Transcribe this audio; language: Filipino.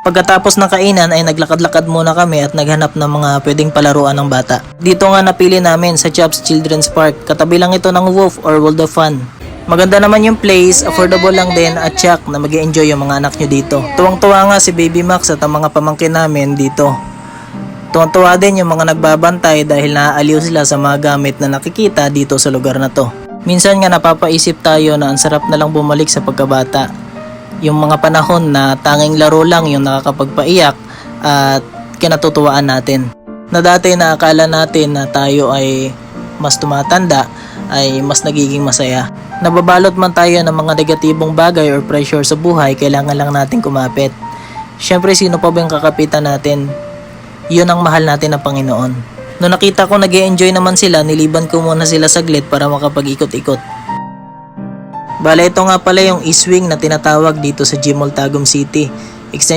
Pagkatapos ng kainan ay naglakad-lakad muna kami at naghanap ng mga pwedeng palaruan ng bata. Dito nga napili namin sa Chops Children's Park. Katabi lang ito ng Wolf or World of Fun. Maganda naman yung place, affordable lang din at check na mag-enjoy yung mga anak nyo dito. Tuwang-tuwa nga si Baby Max at ang mga pamangkin namin dito. Tuwang-tuwa din yung mga nagbabantay dahil naaaliw sila sa mga gamit na nakikita dito sa lugar na to. Minsan nga napapaisip tayo na ang sarap na lang bumalik sa pagkabata. Yung mga panahon na tanging laro lang yung nakakapagpaiyak at kinatutuwaan natin. Na dati naakala natin na tayo ay mas tumatanda ay mas nagiging masaya. Nababalot man tayo ng mga negatibong bagay or pressure sa buhay, kailangan lang natin kumapit. Syempre, sino pa ba yung kakapitan natin? Yun ang mahal natin ng Panginoon. Noong nakita ko nag-e-enjoy naman sila, niliban ko muna sila saglit para makapag-ikot-ikot. Bale, ito nga pala yung e-swing na tinatawag dito sa Gmall Tagum City. Extension